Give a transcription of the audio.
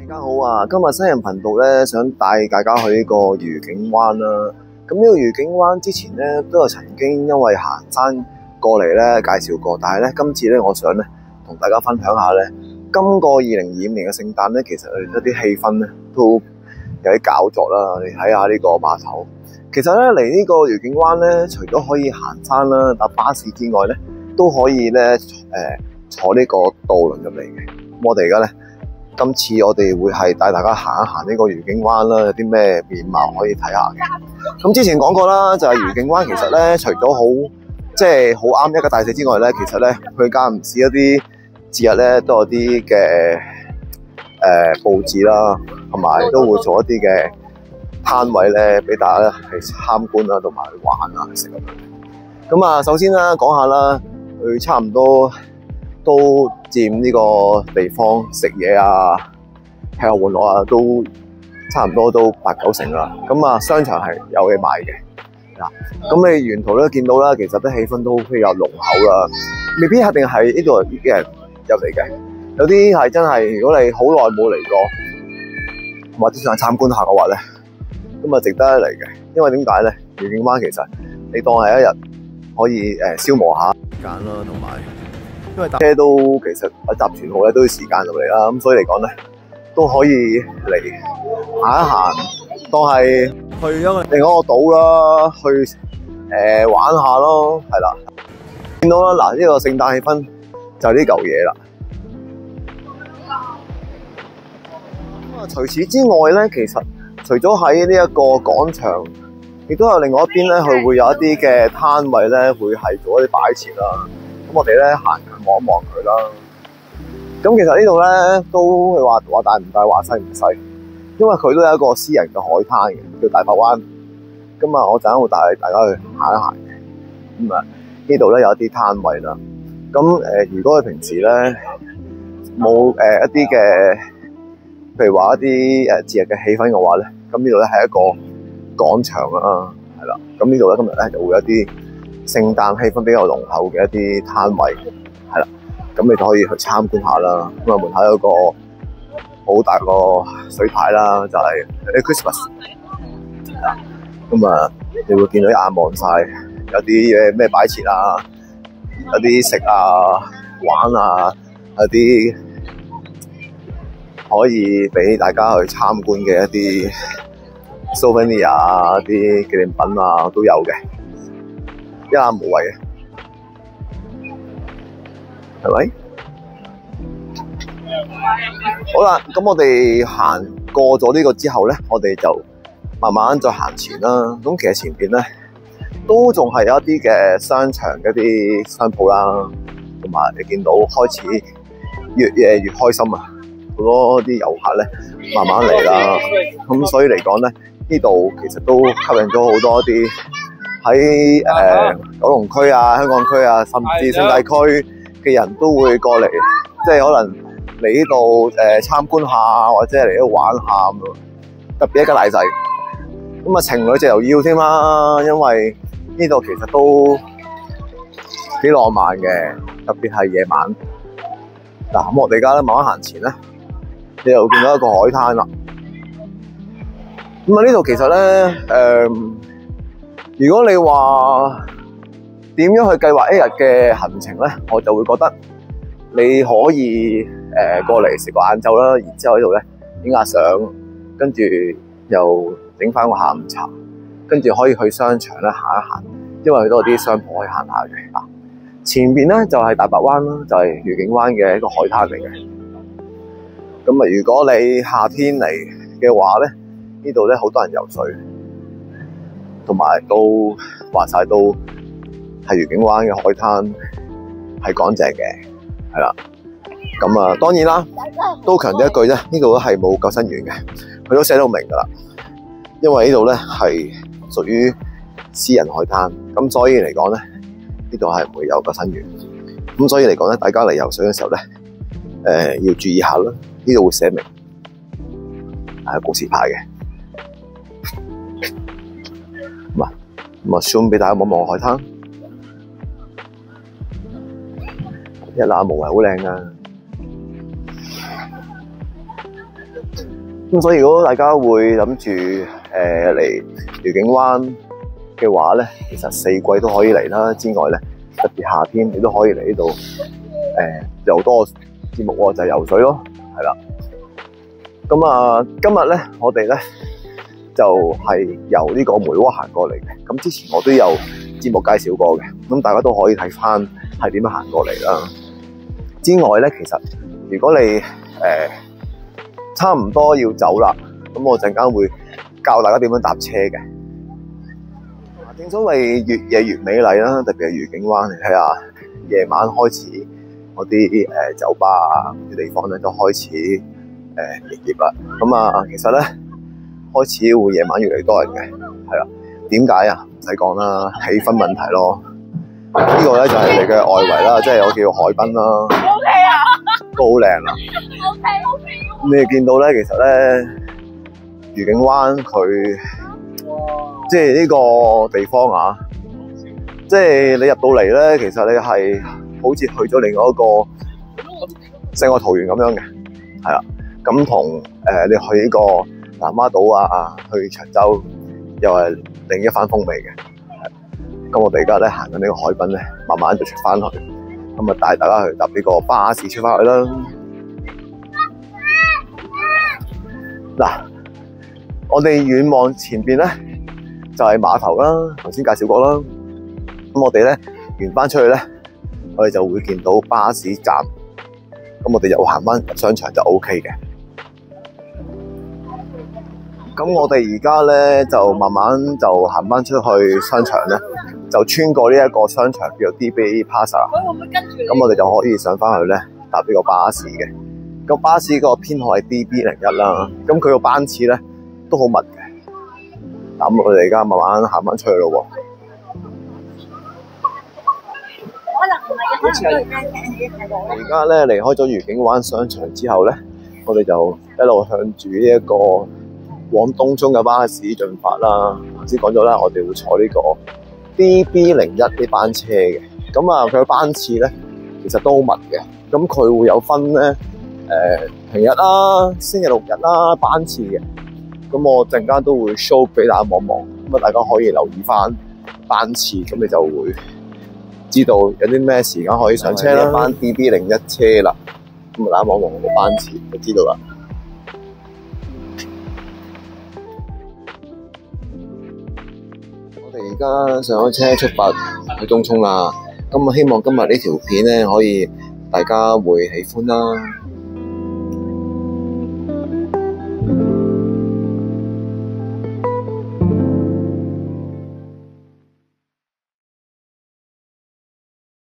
大家好啊！今日西人頻道咧，想帶大家去呢個愉景灣啦。咁呢個愉景灣之前咧都有曾經因為行山過嚟咧介紹過，但係咧今次咧我想咧同大家分享下咧，今個2025年嘅聖誕咧，其實一啲氣氛咧都有啲搞作啦。你睇下呢個碼頭，其實咧嚟呢個愉景灣咧，除咗可以行山啦、搭巴士之外咧，都可以咧坐呢個渡輪入嚟嘅。咁我哋而家咧。今次我哋會係帶大家行一行呢個愉景灣啦，有啲咩面貌可以睇下嘅。咁之前講過啦，就係愉景灣其實咧，除咗好啱一家大細之外咧，其實咧佢間唔時一啲節日咧都有啲嘅佈置啦，同埋都會做一啲嘅攤位咧，俾大家去參觀啦，同埋去玩啊食咁樣。咁啊，首先啦講下啦，佢差唔多都佔呢個地方食嘢啊、吃喝玩樂啊，都差唔多都8-9成啦。咁啊，商場係有嘢賣嘅。嗱，咁你沿途都見到啦，其實啲氣氛都比較濃厚啦。未必一定係呢度啲人入嚟嘅，有啲係真係，如果你好耐冇嚟過，或者想參觀下嘅話咧，咁啊值得嚟嘅。因為點解咧？愉景灣其實你當係一日可以消磨下時間啦，同埋。因為搭車都其實喺集團號咧都要時間入嚟啦，咁所以嚟講咧都可以嚟行一行，當係去另一個島啦，去玩下咯，係啦。見到啦，嗱呢個聖誕氣氛就係呢嚿嘢啦。咁啊，除此之外咧，其實除咗喺呢一個廣場，亦都有另外一邊咧，佢會有一啲嘅攤位咧，會係做一啲擺設啦。咁我哋咧行近望一望佢啦。咁其實呢度咧都話大唔大，話細唔細，因為佢都有一個私人嘅海灘嘅，叫大白灣。咁啊，我陣間會帶大家去行一行嘅。咁啊，呢度咧有一啲攤位啦。咁如果佢平時咧冇一啲嘅，譬如話一啲節日嘅氣氛嘅話咧，咁呢度咧係一個廣場啦，係啦。咁呢度咧今日咧就會有一啲聖誕氣氛比較濃厚嘅一啲攤位，係啦，咁你就可以去參觀下啦。咁啊，門口有個好大個水牌啦，就係 Christmas。咁啊，你會見到一眼望晒，有啲嘢咩擺設啊，有啲食啊、玩啊，有啲可以俾大家去參觀嘅一啲 souvenir 啊、啲紀念品啊都有嘅。一覽無遺嘅，係咪？好啦，咁我哋行過咗呢個之後咧，我哋就慢慢再行前啦。咁其實前邊咧都仲係有一啲嘅商場嘅一啲商鋪啦，同埋你見到開始越夜越開心啊！好多啲遊客咧慢慢嚟啦，咁所以嚟講咧，呢度其實都吸引咗好多啲。喺九龍區啊、香港區啊，甚至新界區嘅人都會過嚟，即係可能嚟呢度參觀下，或者嚟呢度玩下咁咯。特別一家大細，咁啊情侶就又要添啦，因為呢度其實都幾浪漫嘅，特別係夜晚。嗱，咁我哋而家咧慢慢行前咧，你又見到一個海灘啦。咁啊呢度其實咧如果你話點樣去計劃一日嘅行程咧，我就會覺得你可以過嚟食個晏晝啦，然之後喺度咧影下相，跟住又整翻個下午茶，跟住可以去商場咧行一行，因為佢都有啲商鋪可以行下嘅。嗱，前邊咧就係大白灣啦，就係愉景灣嘅一個海灘嚟嘅。咁啊，如果你夏天嚟嘅話咧，呢度咧好多人游水。同埋都話晒都係愉景灣嘅海灘係乾淨嘅，係啦。咁啊，當然啦，都強調一句啫，呢度都係冇救生員嘅，佢都寫到明㗎啦。因為呢度咧係屬於私人海灘，咁所以嚟講咧，呢度係唔會有救生員。咁所以嚟講咧，大家嚟游水嘅時候咧，要注意下啦。呢度會寫明係告示牌嘅。咁啊 zoom 俾大家望望海灘，一覽無遺，好靚啊！咁所以如果大家會諗住嚟愉景灣嘅話咧，其實四季都可以嚟啦。之外咧，特別夏天你都可以嚟呢度又多個節目喎，就係游水咯，係啦。咁啊，今日咧我哋咧就係由呢個梅窩行過嚟嘅。咁之前我都有節目介紹過嘅，咁大家都可以睇翻係點樣行過嚟啦。之外咧，其實如果你差唔多要走啦，咁我陣間會教大家點樣搭車嘅。正所謂越夜越美麗啦，特別係愉景灣，你睇下夜晚開始嗰啲酒吧啊啲地方咧都開始營業啦。咁啊，其實咧開始會夜晚越嚟越多人嘅，係啦。點解啊？唔使講啦，氣氛問題咯。呢個咧就係你嘅外圍啦，即係我叫海濱啦。O K 啊，都好靚啦。O K。咁你見到咧，其實咧愉景灣佢即係呢個地方啊，即係你入到嚟咧，其實你係好似去咗另外一個世外桃源咁樣嘅，係啦。咁同你去呢個南丫島啊，去長洲又係另一番風味嘅。咁我哋而家咧行緊呢個海濱咧，慢慢就出翻去，咁啊帶大家去搭呢個巴士出翻去啦。嗱，我哋遠望前邊咧就係碼頭啦，頭先介紹過啦。咁我哋咧沿翻出去咧，我哋就會見到巴士站。咁我哋又行翻入商場就 OK 嘅。咁我哋而家咧就慢慢就行翻出去商場咧，就穿過呢一個商場叫做 DB Plaza。咁我哋就可以上翻去咧搭呢個巴士嘅。咁巴士個編號係 DB01啦。咁佢個班次咧都好密嘅。咁我哋而家慢慢行翻出去咯喎。而家咧離開咗愉景灣商場之後咧，我哋就一路向住呢一個往東涌嘅巴士進發啦。頭先講咗啦，我哋會坐呢個 DB01呢班車嘅。咁啊，佢嘅班次咧其實都好密嘅。咁佢會有分咧平日啦、星期六日啦班次嘅。咁我陣間都會 show 俾大家望望，咁啊大家可以留意翻班次，咁你就會知道有啲咩時間可以上車啦。班 DB01車啦，咁啊大家望望我個班次就知道啦。我哋而家上咗車出發去東涌啦，咁啊希望今日呢條片咧可以大家會喜歡啦。